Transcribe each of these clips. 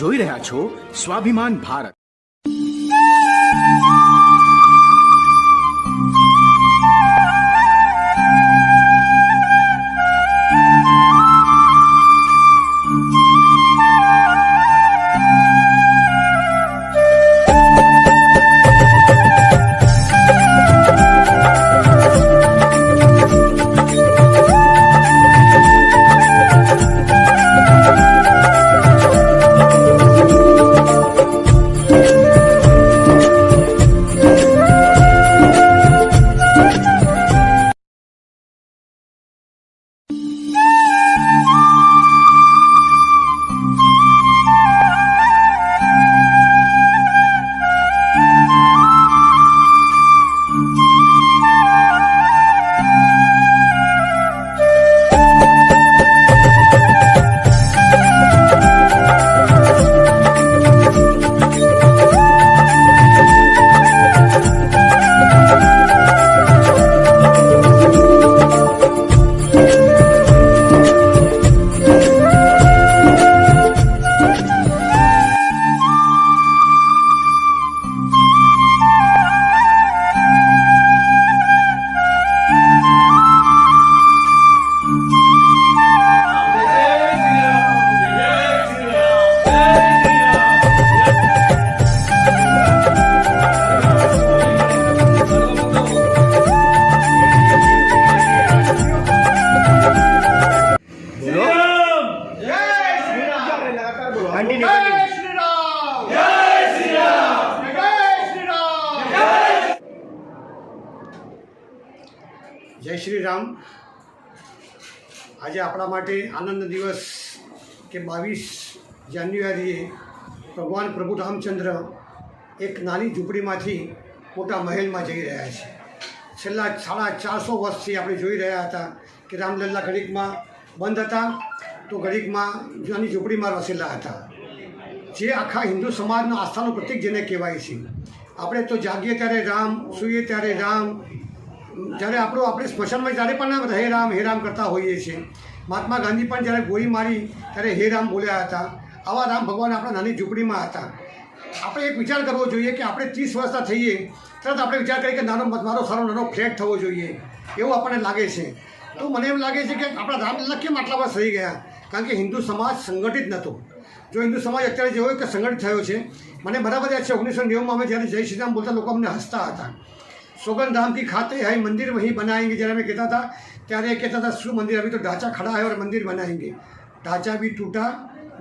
જોઈ રહ્યા છો સ્વાભિમાન ભારત. જય શ્રી રામ. આજે આપણા માટે આનંદ દિવસ કે 22 જાન્યુઆરીએ ભગવાન પ્રભુ રામચંદ્ર એક નાની ઝૂંપડીમાંથી મોટા મહેલમાં જઈ રહ્યા છે. છેલ્લા 450 વર્ષથી આપણે જોઈ રહ્યા હતા કે રામલલ્લા ઘડીકમાં બંધ હતા તો ઘડીકમાં નાની ઝૂંપડીમાં વસેલા હતા, જે આખા હિન્દુ સમાજના આસ્થાનું પ્રતીક જેને કહેવાય છે. આપણે તો જાગીએ ત્યારે રામ, સૂઈએ ત્યારે રામ, જ્યારે આપણે સ્મશાનમાં જ્યારે પણ હે રામ કરતા હોઈએ છીએ. મહાત્મા ગાંધી પણ જ્યારે ગોળી મારી ત્યારે હે રામ બોલ્યા હતા. આવા રામ ભગવાન આપણા નાની ઝૂંપડીમાં હતા. આપણે એક વિચાર કરવો જોઈએ કે આપણે 30 વર્ષના થઈએ તરત આપણે વિચાર કરીએ કે મારો સારો નાનો ફ્લેટ થવો જોઈએ, એવું આપણને લાગે છે. તો મને એમ લાગે છે કે આપણા રામલલ્લા કેમ આટલા વર્ષ રહી ગયા? કારણ કે હિન્દુ સમાજ સંગઠિત નહોતો. જો હિન્દુ સમાજ અત્યારે જેવો કે સંગઠિત થયો છે, મને બરાબર યાદ છે 1990માં અમે જ્યારે જય શ્રી રામ બોલતા લોકો અમને હસતા હતા. सोगन राम की खाते हैं मंदिर वहीं बनाएंगे जरा मैं कहता था, ત્યારે कहता था શું મંદિર, अभी तो ढांचा खड़ा है और मंदिर बनाएंगे. ढांचा भी टूटा,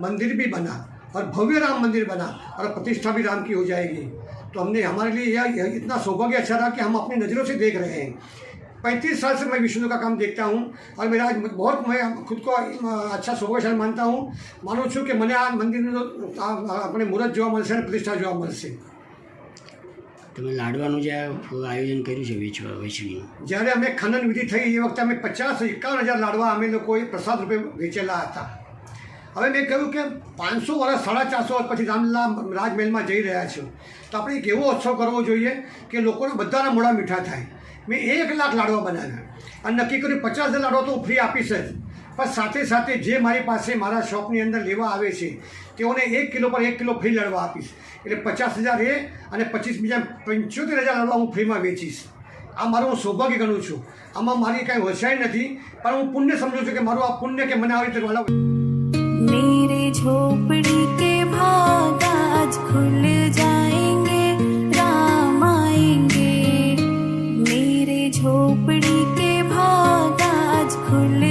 मंदिर भी बना और भव्य राम मंदिर बना और प्रतिष्ठा भी राम की हो जाएगी. तो हमने हमारे लिए यह इतना सौभाग्य अच्छा रहा कि हम अपनी नज़रों से देख रहे हैं. 35 साल से मैं विष्णु का काम देखता हूँ और मेरा आज बहुत मैं खुद को अच्छा सौभाग्यशाली मानता हूँ. मानूँ છું કે મને આ મંદિરનું આપણે મુહૂર્ત જોવા મળશે અને પ્રતિષ્ઠા જોવા મળશે. તમે લાડવાનું જે આયોજન કર્યું છે વેચણીનું, જ્યારે અમે ખનન વિધિ થઈ એ વખતે અમે 50-51 હજાર લાડવા અમે લોકોએ પ્રસાદ રૂપે વેચેલા હતા. હવે મેં કહ્યું કે 500 વર્ષ 450 વર્ષ પછી રામલલ્લા રાજમહેલમાં જઈ રહ્યા છો તો આપણે એક એવો ઉત્સવ કરવો જોઈએ કે લોકોના બધાના મોઢા મીઠા થાય. મેં 1 લાખ લાડવા બનાવ્યા અને નક્કી કર્યું 50,000 લાડવા તો હું ફ્રી આપીશ જ, પણ સાથે સાથે જે મારી પાસે મારા શોપની અંદર લેવા આવે છે તેઓને 1 કિલો પર 1 કિલો ફ્રી લાડવા આપીશ. એટલે 50,000 એ અને 25 બીજા 75,000 લાડવા હું ફ્રીમાં વેચીશ. આ મારું હું સૌભાગ્ય ગણું છું. આમાં મારી કાંઈ હોશિયારી નથી, પણ હું પુણ્ય સમજું છું કે મારું આ પુણ્ય કે મને આવી રીતે मेरे झोपड़ी के भाग आज खुल जाएंगे, राम आएंगे. मेरे झोपड़ी के भाग आज खुल